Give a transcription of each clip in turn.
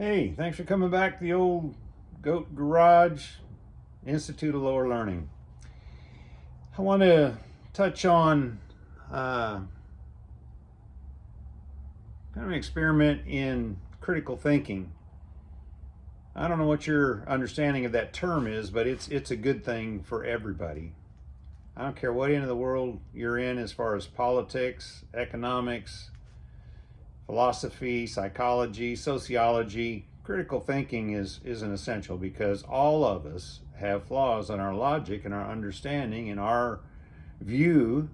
Hey, thanks for coming back to the old Goat Garage Institute of Lower Learning. I want to touch on kind of an experiment in critical thinking. I don't know what your understanding of that term is, but it's a good thing for everybody. I don't care what end of the world you're in as far as politics, economics, philosophy, psychology, sociology. Critical thinking is an essential because all of us have flaws in our logic and our understanding and our view,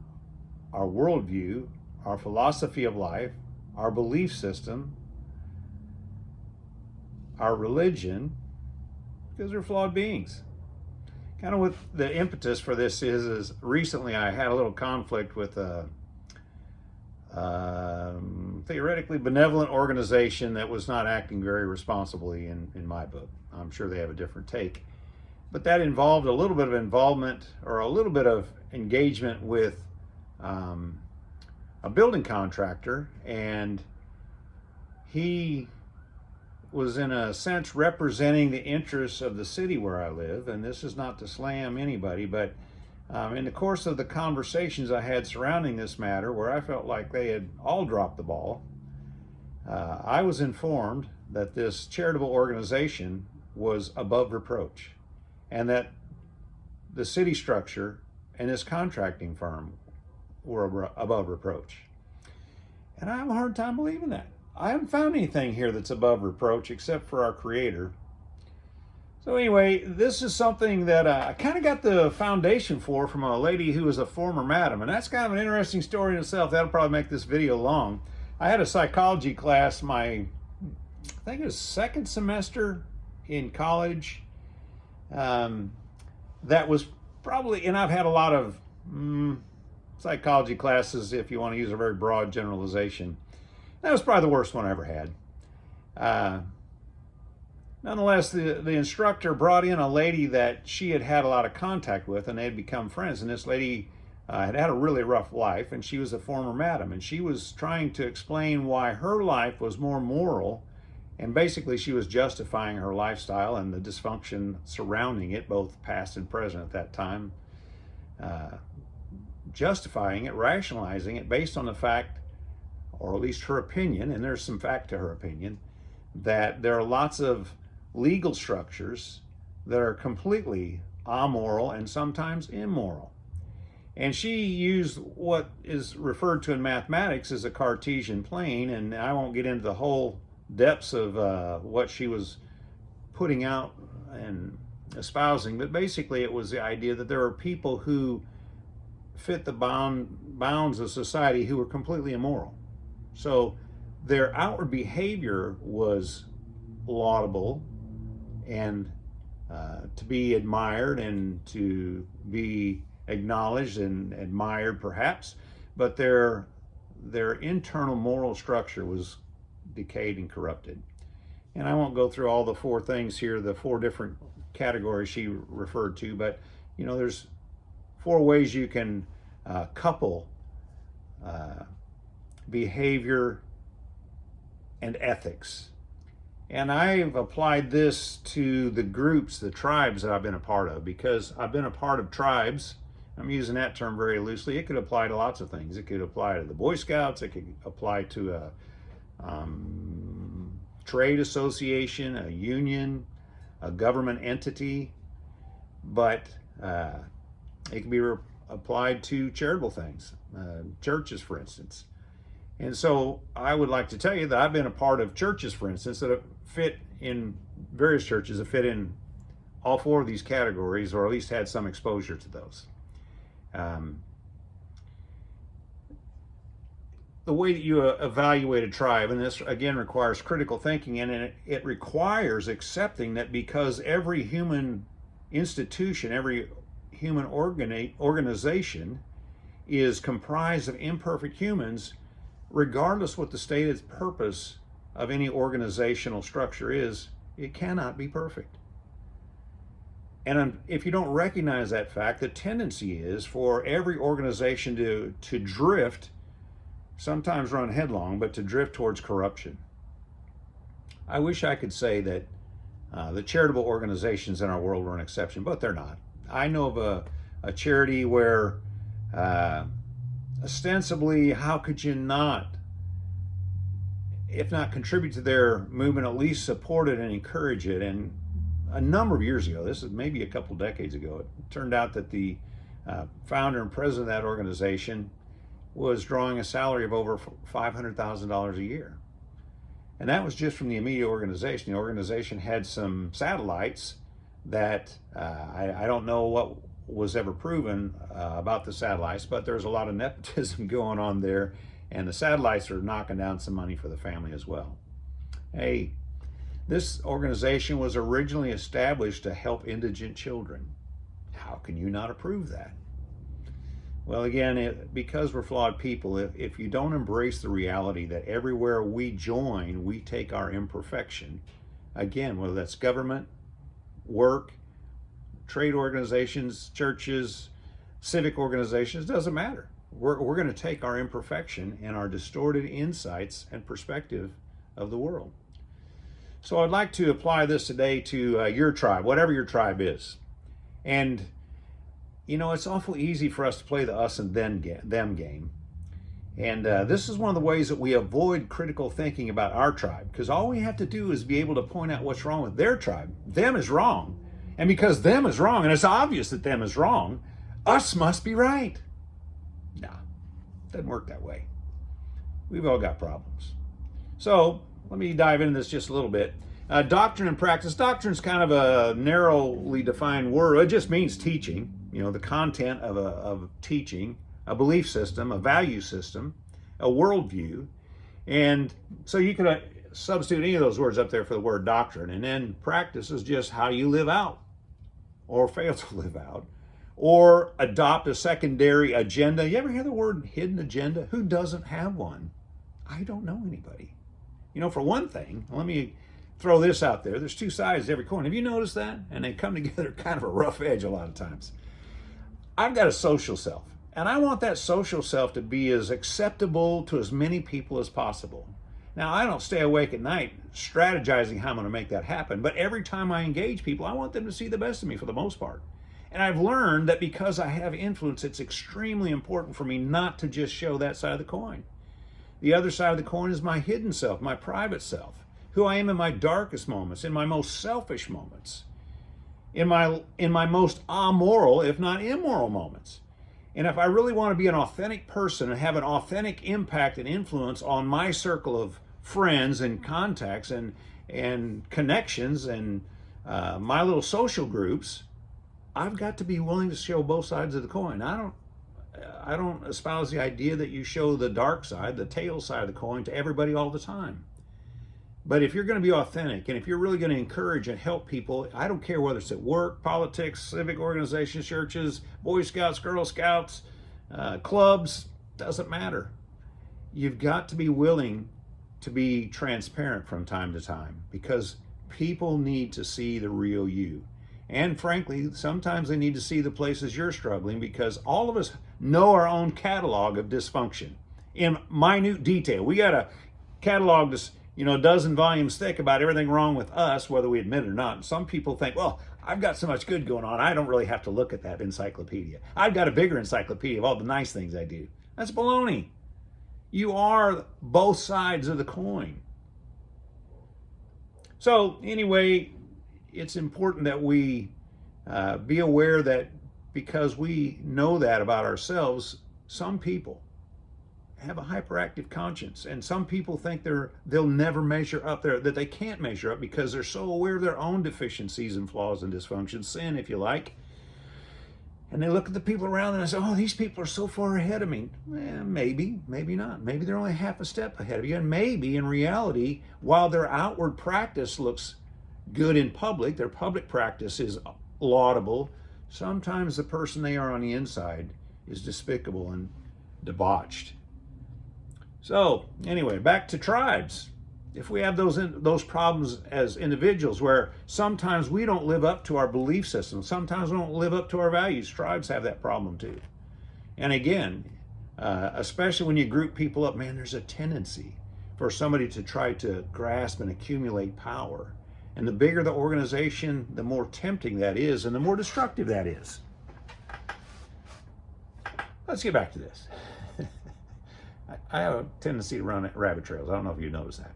our worldview, our philosophy of life, our belief system, our religion, because we're flawed beings. Kind of what the impetus for this is recently I had a little conflict with a theoretically benevolent organization that was not acting very responsibly in my book. I'm sure they have a different take. But that involved a little bit of involvement or a little bit of engagement with a building contractor, and he was in a sense representing the interests of the city where I live. And this is not to slam anybody, but in the course of the conversations I had surrounding this matter, where I felt like they had all dropped the ball, I was informed that this charitable organization was above reproach, and that the city structure and this contracting firm were above reproach. And I have a hard time believing that. I haven't found anything here that's above reproach except for our Creator. So anyway, this is something that I kind of got the foundation for from a lady who was a former madam. And that's kind of an interesting story in itself. That'll probably make this video long. I had a psychology class I think it was second semester in college. That was probably, and I've had a lot of psychology classes, if you want to use a very broad generalization. That was probably the worst one I ever had. Nonetheless, the instructor brought in a lady that she had had a lot of contact with, and they had become friends. And this lady had had a really rough life, and she was a former madam. And she was trying to explain why her life was more moral, and basically she was justifying her lifestyle and the dysfunction surrounding it, both past and present at that time, justifying it, rationalizing it based on the fact, or at least her opinion, and there's some fact to her opinion, that there are lots of legal structures that are completely amoral and sometimes immoral. And she used what is referred to in mathematics as a Cartesian plane, and I won't get into the whole depths of what she was putting out and espousing, but basically it was the idea that there are people who fit the bounds of society who are completely immoral. So their outward behavior was laudable and to be admired and to be acknowledged and admired perhaps, but their internal moral structure was decayed and corrupted. And I won't go through all the four things here, the four different categories she referred to, but there's four ways you can couple behavior and ethics. And I've applied this to the groups, the tribes that I've been a part of, because I've been a part of tribes. I'm using that term very loosely. It could apply to lots of things. It could apply to the Boy Scouts. It could apply to a trade association, a union, a government entity, but it can be applied to charitable things, churches, for instance. And so I would like to tell you that I've been a part of churches, for instance, that have fit in various churches that fit in all four of these categories, or at least had some exposure to those. The way that you evaluate a tribe, and this again requires critical thinking, and it requires accepting that because every human institution, every human organization is comprised of imperfect humans, regardless what the stated purpose of any organizational structure is, it cannot be perfect. And if you don't recognize that fact, the tendency is for every organization to drift, sometimes run headlong, but to drift towards corruption. I wish I could say that the charitable organizations in our world were an exception, but they're not. I know of a charity where ostensibly, how could you not, if not contribute to their movement, at least support it and encourage it? And a number of years ago, this is maybe a couple decades ago, it turned out that the founder and president of that organization was drawing a salary of over $500,000 a year. And that was just from the immediate organization. The organization had some satellites that I don't know what was ever proven about the satellites, but there's a lot of nepotism going on there, and the satellites are knocking down some money for the family as well. Hey, this organization was originally established to help indigent children. How can you not approve that? Well, again, because we're flawed people, if you don't embrace the reality that everywhere we join, we take our imperfection, again, whether that's government, work, trade organizations, churches, civic organizations, doesn't matter. We're going to take our imperfection and our distorted insights and perspective of the world. So I'd like to apply this today to your tribe, whatever your tribe is. And you know, it's awful easy for us to play the us and them game. And this is one of the ways that we avoid critical thinking about our tribe, because all we have to do is be able to point out what's wrong with their tribe. Them is wrong. And because them is wrong, and it's obvious that them is wrong, us must be right. No, it doesn't work that way. We've all got problems. So let me dive into this just a little bit. Doctrine and practice. Doctrine is kind of a narrowly defined word. It just means teaching. You know, the content of teaching, a belief system, a value system, a worldview. And so you could substitute any of those words up there for the word doctrine. And then practice is just how you live out or fail to live out or adopt a secondary agenda. You ever hear the word hidden agenda? Who doesn't have one? I don't know anybody. You know, for one thing, let me throw this out there. There's two sides to every coin. Have you noticed that? And they come together kind of a rough edge a lot of times. I've got a social self, and I want that social self to be as acceptable to as many people as possible. Now, I don't stay awake at night strategizing how I'm going to make that happen, but every time I engage people, I want them to see the best of me for the most part. And I've learned that because I have influence, it's extremely important for me not to just show that side of the coin. The other side of the coin is my hidden self, my private self, who I am in my darkest moments, in my most selfish moments, in my most amoral, if not immoral moments. And if I really want to be an authentic person and have an authentic impact and influence on my circle of friends and contacts and connections and my little social groups, I've got to be willing to show both sides of the coin. I don't espouse the idea that you show the dark side, the tail side of the coin to everybody all the time. But if you're going to be authentic and if you're really going to encourage and help people, I don't care whether it's at work, politics, civic organizations, churches, Boy Scouts, Girl Scouts, clubs, doesn't matter. You've got to be willing to be transparent from time to time because people need to see the real you. And frankly, sometimes they need to see the places you're struggling because all of us know our own catalog of dysfunction in minute detail. We got a catalog that's, a dozen volumes thick about everything wrong with us, whether we admit it or not. And some people think, well, I've got so much good going on, I don't really have to look at that encyclopedia. I've got a bigger encyclopedia of all the nice things I do. That's baloney. You are both sides of the coin. So anyway, it's important that we be aware that because we know that about ourselves, some people have a hyperactive conscience, and some people think they'll never measure up there, that they can't measure up because they're so aware of their own deficiencies and flaws and dysfunctions, sin, if you like. And they look at the people around them and say, oh, these people are so far ahead of me. Maybe, maybe not. Maybe they're only half a step ahead of you. And maybe in reality, while their outward practice looks good in public, their public practice is laudable, sometimes the person they are on the inside is despicable and debauched. So anyway, back to tribes. If we have those problems as individuals where sometimes we don't live up to our belief system, sometimes we don't live up to our values, tribes have that problem too. And again, especially when you group people up, man, there's a tendency for somebody to try to grasp and accumulate power. And the bigger the organization, the more tempting that is, and the more destructive that is. Let's get back to this. I have a tendency to run rabbit trails. I don't know if you noticed that.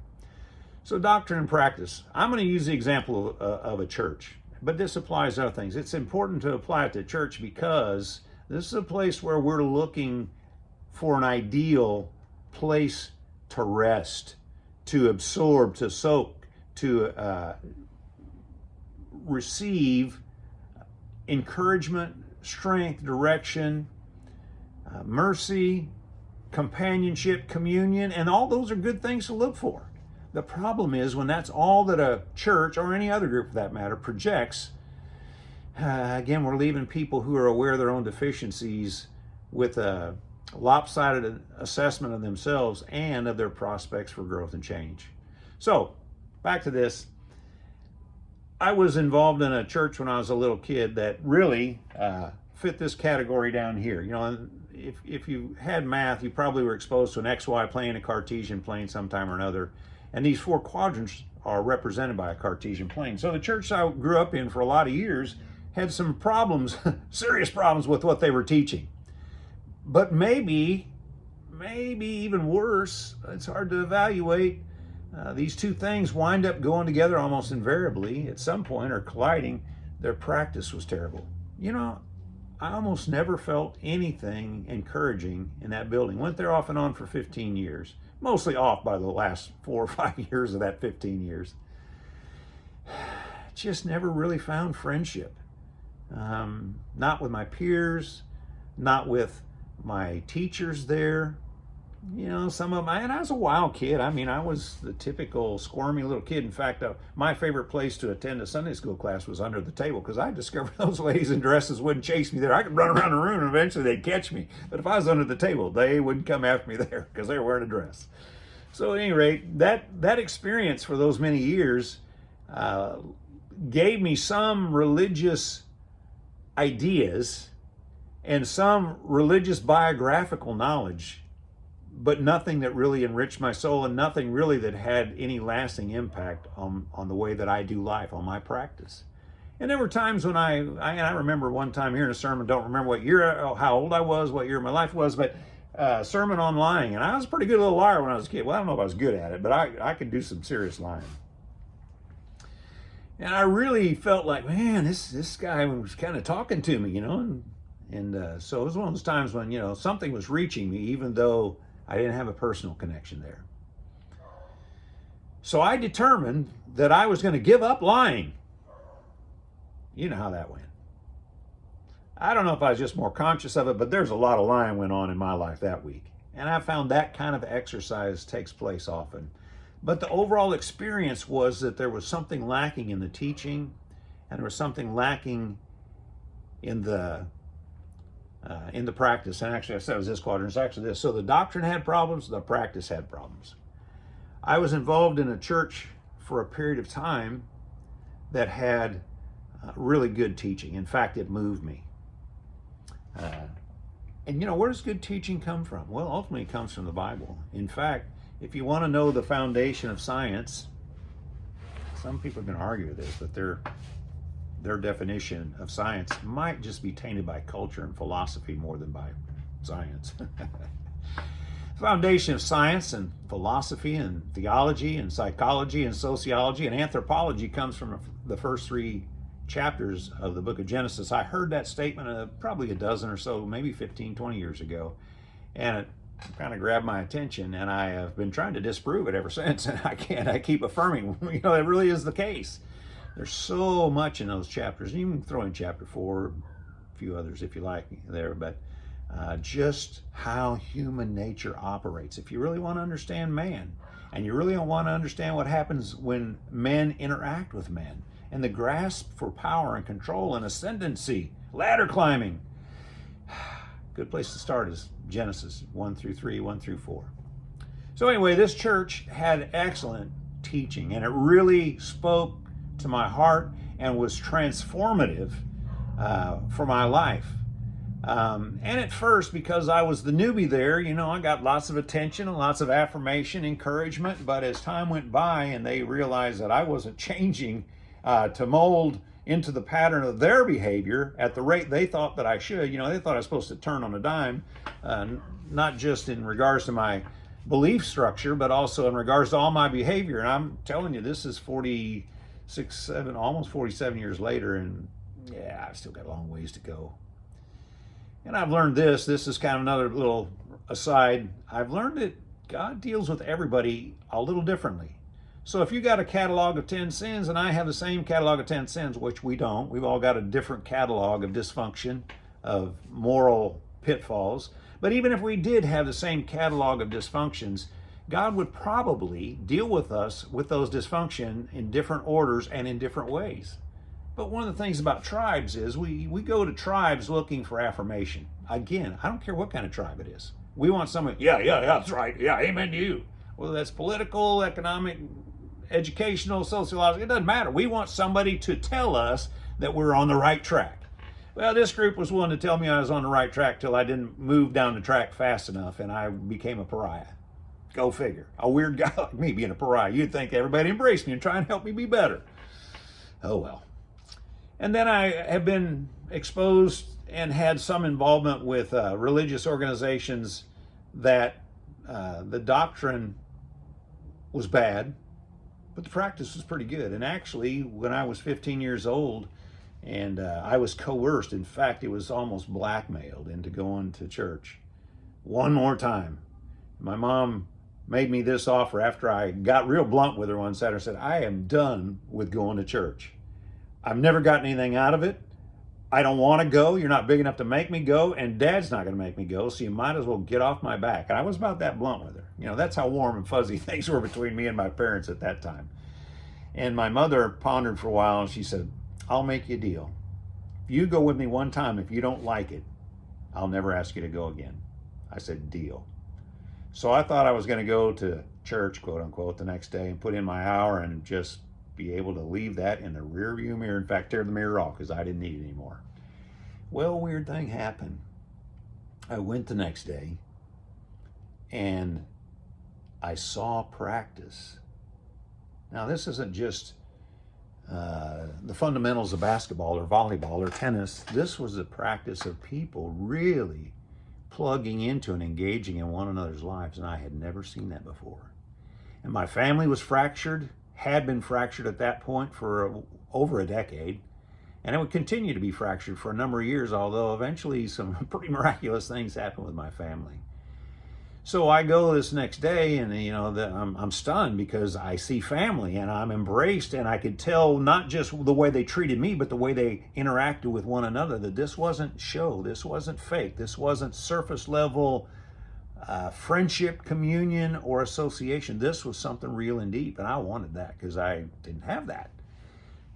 So doctrine and practice. I'm going to use the example of a church, but this applies to other things. It's important to apply it to church because this is a place where we're looking for an ideal place to rest, to absorb, to soak, to receive encouragement, strength, direction, mercy, companionship, communion, and all those are good things to look for. The problem is when that's all that a church, or any other group for that matter, projects, again, we're leaving people who are aware of their own deficiencies with a lopsided assessment of themselves and of their prospects for growth and change. So, back to this. I was involved in a church when I was a little kid that really fit this category down here. You know, if you had math, you probably were exposed to an XY plane, a Cartesian plane sometime or another. And these four quadrants are represented by a Cartesian plane. So the church I grew up in for a lot of years had some problems, serious problems with what they were teaching. But maybe even worse, it's hard to evaluate. These two things wind up going together almost invariably at some point or colliding. Their practice was terrible. You know, I almost never felt anything encouraging in that building. Went there off and on for 15 years. Mostly off by the last 4 or 5 years of that 15 years. Just never really found friendship. Not with my peers, not with my teachers there. You know, some of them, and I was a wild kid. I mean, I was the typical squirmy little kid. In fact, my favorite place to attend a Sunday school class was under the table because I discovered those ladies in dresses wouldn't chase me there. I could run around the room and eventually they'd catch me. But if I was under the table, they wouldn't come after me there because they were wearing a dress. So at any rate, that experience for those many years gave me some religious ideas and some religious biographical knowledge, but nothing that really enriched my soul and nothing really that had any lasting impact on the way that I do life, on my practice. And there were times when I remember one time hearing a sermon, don't remember what year, how old I was, what year my life was, but sermon on lying. And I was a pretty good little liar when I was a kid. Well, I don't know if I was good at it, but I could do some serious lying. And I really felt like, man, this guy was kind of talking to me, you know, and so it was one of those times when, you know, something was reaching me, even though I didn't have a personal connection there. So I determined that I was going to give up lying. You know how that went. I don't know if I was just more conscious of it, but there's a lot of lying went on in my life that week. And I found that kind of exercise takes place often. But the overall experience was that there was something lacking in the teaching, and there was something lacking in the practice. And actually, I said it was this quadrant. It's actually this. So the doctrine had problems, the practice had problems. I was involved in a church for a period of time that had really good teaching. In fact, it moved me. And you know, where does good teaching come from? Well, ultimately it comes from the Bible. In fact, if you want to know the foundation of science, some people are going to argue with this, but their definition of science might just be tainted by culture and philosophy more than by science. The foundation of science and philosophy and theology and psychology and sociology and anthropology comes from the first 3 chapters of the book of Genesis. I heard that statement probably a dozen or so, maybe 15, 20 years ago, and it kind of grabbed my attention, and I have been trying to disprove it ever since, and I keep affirming, you know, it really is the case. There's so much in those chapters. You can throw in chapter 4, a few others if you like there, but just how human nature operates. If you really want to understand man, and you really want to understand what happens when men interact with men, and the grasp for power and control and ascendancy, ladder climbing, good place to start is Genesis 1 through 3, 1 through 4. So anyway, this church had excellent teaching, and it really spoke to my heart and was transformative for my life. And at first, because I was the newbie there, I got lots of attention and lots of affirmation, encouragement. But as time went by and they realized that I wasn't changing to mold into the pattern of their behavior at the rate they thought that I should, they thought I was supposed to turn on a dime, not just in regards to my belief structure, but also in regards to all my behavior. And I'm telling you, this is 46, almost 47 years later, and yeah, I've still got a long ways to go. And I've learned this is kind of another little aside. I've learned that God deals with everybody a little differently. So if you got a catalog of 10 sins and I have the same catalog of 10 sins, which we don't, we've all got a different catalog of dysfunction, of moral pitfalls. But even if we did have the same catalog of dysfunctions, God would probably deal with us with those dysfunction in different orders and in different ways. But one of the things about tribes is we go to tribes looking for affirmation. Again, I don't care what kind of tribe it is. We want someone, yeah, that's right. Yeah, amen to you. Whether that's political, economic, educational, sociological, it doesn't matter. We want somebody to tell us that we're on the right track. Well, this group was willing to tell me I was on the right track till I didn't move down the track fast enough and I became a pariah. Go figure. A weird guy like me being a pariah. You'd think everybody embraced me and try and help me be better. Oh well. And then I have been exposed and had some involvement with religious organizations that the doctrine was bad, but the practice was pretty good. And actually, when I was 15 years old and I was coerced, in fact, it was almost blackmailed into going to church one more time. My mom made me this offer after I got real blunt with her one Saturday and said, I am done with going to church. I've never gotten anything out of it. I don't want to go. You're not big enough to make me go, and Dad's not going to make me go, so you might as well get off my back. And I was about that blunt with her. That's how warm and fuzzy things were between me and my parents at that time. And my mother pondered for a while, and she said, I'll make you a deal. If you go with me one time, if you don't like it, I'll never ask you to go again. I said, deal. So I thought I was going to go to church, quote unquote, the next day and put in my hour and just be able to leave that in the rear view mirror. In fact, tear the mirror off because I didn't need it anymore. Well, weird thing happened. I went the next day and I saw practice. Now, this isn't just the fundamentals of basketball or volleyball or tennis. This was a practice of people really plugging into and engaging in one another's lives, and I had never seen that before. And my family was fractured, had been fractured at that point for over a decade, and it would continue to be fractured for a number of years, although eventually some pretty miraculous things happened with my family. So I go this next day and, I'm stunned because I see family and I'm embraced, and I could tell not just the way they treated me, but the way they interacted with one another, that this wasn't show, this wasn't fake, this wasn't surface level friendship, communion, or association. This was something real and deep, and I wanted that because I didn't have that.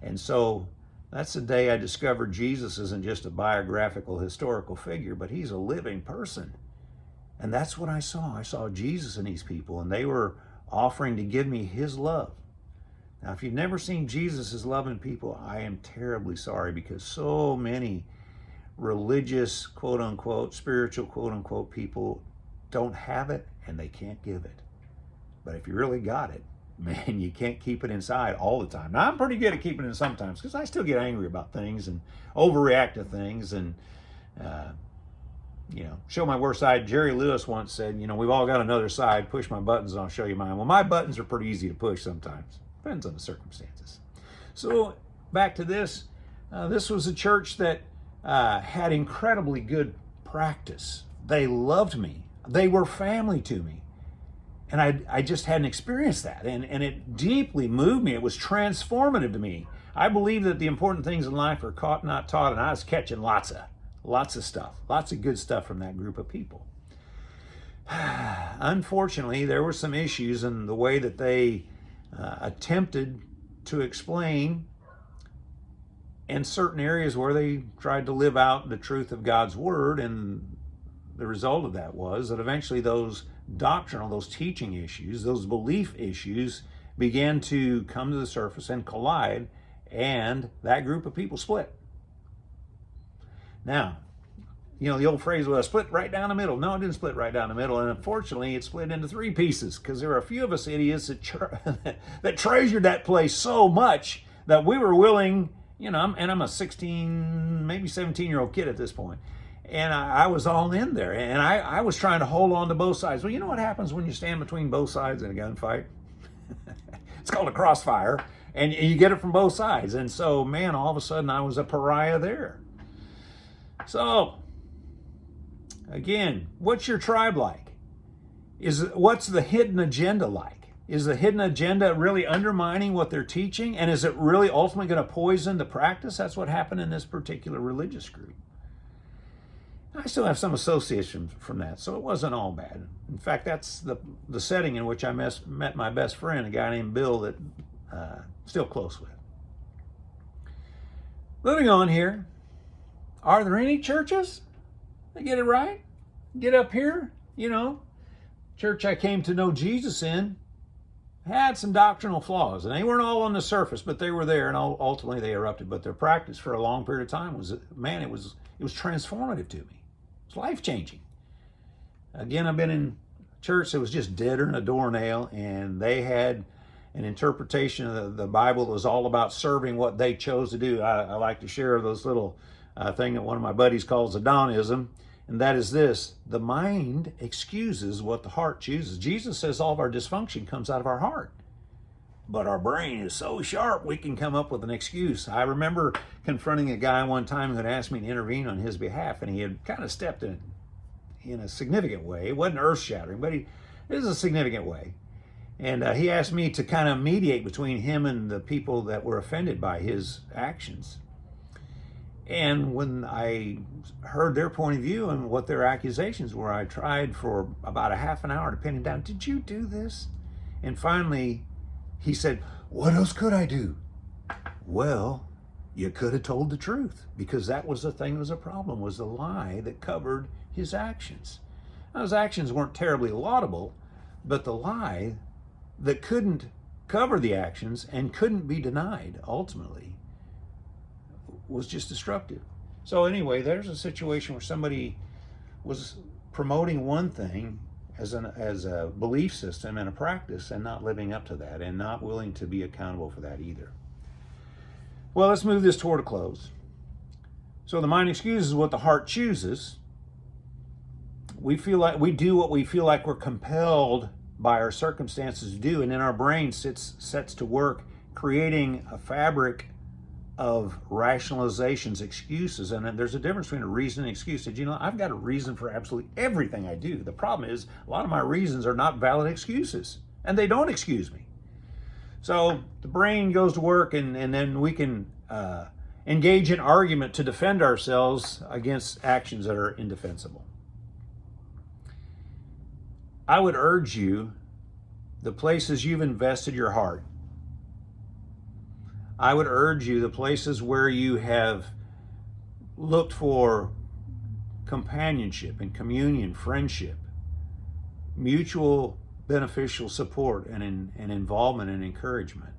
And so that's the day I discovered Jesus isn't just a biographical, historical figure, but he's a living person. And that's what I saw. I saw Jesus in these people, and they were offering to give me his love. Now, if you've never seen Jesus' love in people, I am terribly sorry, because so many religious, quote unquote, spiritual, quote unquote, people don't have it and they can't give it. But if you really got it, man, you can't keep it inside all the time. Now, I'm pretty good at keeping it sometimes because I still get angry about things and overreact to things and, show my worst side. Jerry Lewis once said, we've all got another side. Push my buttons and I'll show you mine. Well, my buttons are pretty easy to push sometimes. Depends on the circumstances. So back to this. This was a church that had incredibly good practice. They loved me. They were family to me. And I just hadn't experienced that. And it deeply moved me. It was transformative to me. I believe that the important things in life are caught, not taught. And I was catching lots of stuff, lots of good stuff from that group of people. Unfortunately, there were some issues in the way that they attempted to explain, and certain areas where they tried to live out the truth of God's word. And the result of that was that eventually those doctrinal, those teaching issues, those belief issues began to come to the surface and collide, and that group of people split. Now, you know, the old phrase was split right down the middle. No, it didn't split right down the middle. And unfortunately, it split into 3 pieces because there were a few of us idiots that, that treasured that place so much that we were willing, you know, I'm a 16, maybe 17-year-old kid at this point. And I was all in there. And I was trying to hold on to both sides. Well, you know what happens when you stand between both sides in a gunfight? It's called a crossfire. And you get it from both sides. And so, man, all of a sudden I was a pariah there. So, again, what's your tribe like? What's the hidden agenda like? Is the hidden agenda really undermining what they're teaching? And is it really ultimately going to poison the practice? That's what happened in this particular religious group. I still have some association from that, so it wasn't all bad. In fact, that's the setting in which I met my best friend, a guy named Bill that still close with. Moving on here. Are there any churches that get it right? Get up here, you know, church I came to know Jesus in had some doctrinal flaws, and they weren't all on the surface, but they were there, and ultimately they erupted. But their practice for a long period of time was, man, it was transformative to me. It's life-changing. Again, I've been in church that was just deader than a doornail, and they had an interpretation of the Bible that was all about serving what they chose to do. I like to share those little thing that one of my buddies calls Adonism, and that is this: the mind excuses what the heart chooses. Jesus says all of our dysfunction comes out of our heart, but our brain is so sharp we can come up with an excuse. I remember confronting a guy one time who had asked me to intervene on his behalf, and he had kind of stepped in a significant way. It wasn't earth-shattering, but it was a significant way. And he asked me to kind of mediate between him and the people that were offended by his actions. And when I heard their point of view and what their accusations were, I tried for about a half an hour to pin him down. Did you do this? And finally, he said, what else could I do? Well, you could have told the truth, because that was the thing that was a problem, was the lie that covered his actions. Now, his actions weren't terribly laudable, but the lie that couldn't cover the actions and couldn't be denied ultimately was just destructive. So anyway, there's a situation where somebody was promoting one thing as a belief system and a practice and not living up to that and not willing to be accountable for that either. Well, let's move this toward a close. So the mind excuses what the heart chooses. We feel like we do what we feel like we're compelled by our circumstances to do, and then our brain sets to work creating a fabric of rationalizations, excuses. And then there's a difference between a reason and excuse. Did you know I've got a reason for absolutely everything I do? The problem is a lot of my reasons are not valid excuses, and they don't excuse me. So the brain goes to work, and then we can engage in argument to defend ourselves against actions that are indefensible. I would urge you, the places you've invested your heart, I would urge you, the places where you have looked for companionship and communion, friendship, mutual beneficial support and involvement and encouragement,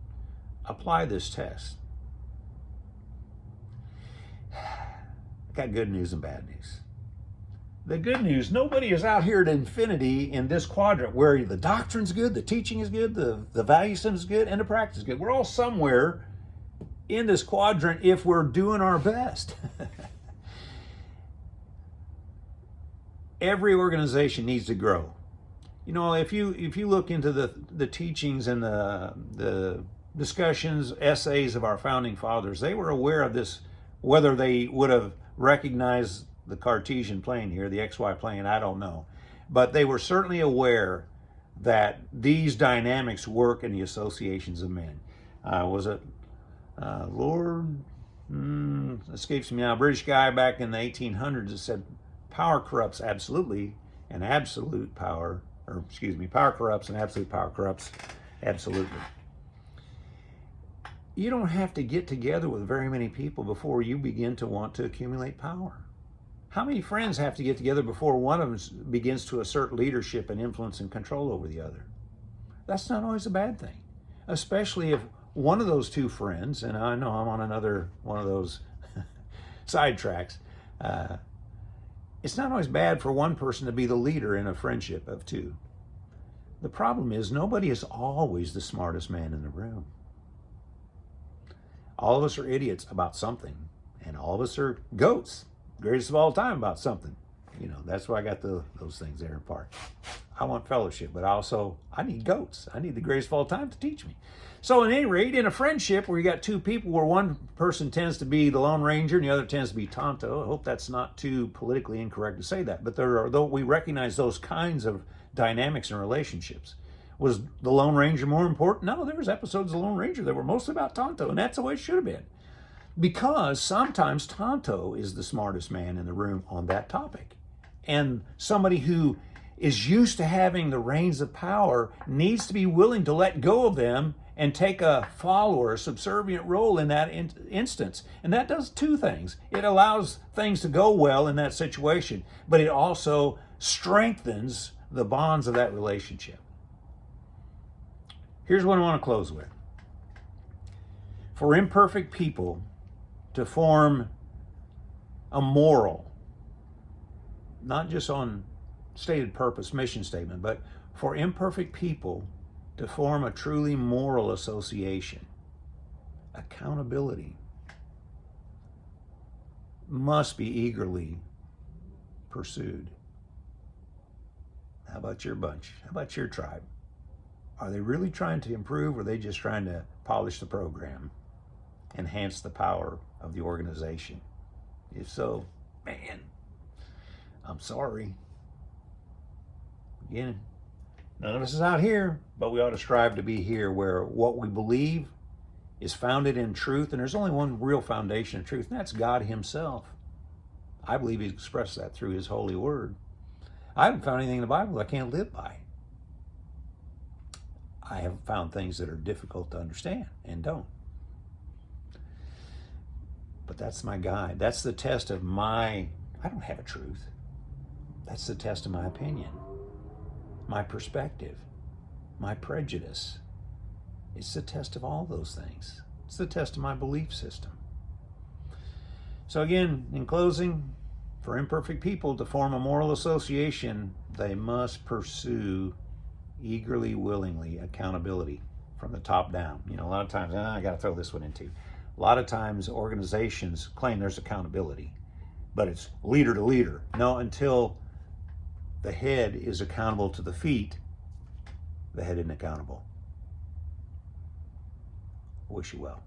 apply this test. I got good news and bad news. The good news, nobody is out here at infinity in this quadrant where the doctrine's good, the teaching is good, the value system is good, and the practice is good. We're all somewhere in this quadrant if we're doing our best. Every organization needs to grow. You know, if you look into the teachings and the discussions, essays of our founding fathers, they were aware of this, whether they would have recognized the Cartesian plane here, the XY plane, I don't know. But they were certainly aware that these dynamics work in the associations of men. Was it Lord, escapes me now, a British guy back in the 1800s that said, power corrupts absolutely, and absolute power, power corrupts and absolute power corrupts absolutely. You don't have to get together with very many people before you begin to want to accumulate power. How many friends have to get together before one of them begins to assert leadership and influence and control over the other? That's not always a bad thing, especially if one of those two friends, and I know I'm on another one of those sidetracks, It's not always bad for one person to be the leader in a friendship of two. The problem is nobody is always the smartest man in the room. All of us are idiots about something, and all of us are goats, greatest of all time about something. You know, that's why I got those things there in part. I want fellowship, but I need goats. I need the greatest of all time to teach me. So at any rate, in a friendship where you got two people where one person tends to be the Lone Ranger and the other tends to be Tonto, I hope that's not too politically incorrect to say that, but though we recognize those kinds of dynamics in relationships. Was the Lone Ranger more important? No, there was episodes of the Lone Ranger that were mostly about Tonto, and that's the way it should have been. Because sometimes Tonto is the smartest man in the room on that topic. And somebody who is used to having the reins of power needs to be willing to let go of them and take a follower, a subservient role in that instance. And that does two things. It allows things to go well in that situation, but it also strengthens the bonds of that relationship. Here's what I want to close with. For imperfect people to form a moral, not just on stated purpose, mission statement, but for imperfect people to form a truly moral association, accountability must be eagerly pursued. How about your bunch? How about your tribe? Are they really trying to improve, or are they just trying to polish the program, enhance the power of the organization? If so, man, I'm sorry. Again, none of us is out here, but we ought to strive to be here where what we believe is founded in truth, and there's only one real foundation of truth, and that's God himself. I believe he expressed that through his holy word. I haven't found anything in the Bible that I can't live by. I have found things that are difficult to understand and don't. But that's my guide. That's the test of I don't have a truth. That's the test of my opinion, my perspective, my prejudice. It's the test of all those things. It's the test of my belief system. So again, in closing, for imperfect people to form a moral association, they must pursue eagerly, willingly accountability from the top down. You know, a lot of times, I got to throw this one in too. A lot of times organizations claim there's accountability, but it's leader to leader. No, until the head is accountable to the feet, the head isn't accountable. Wish you well.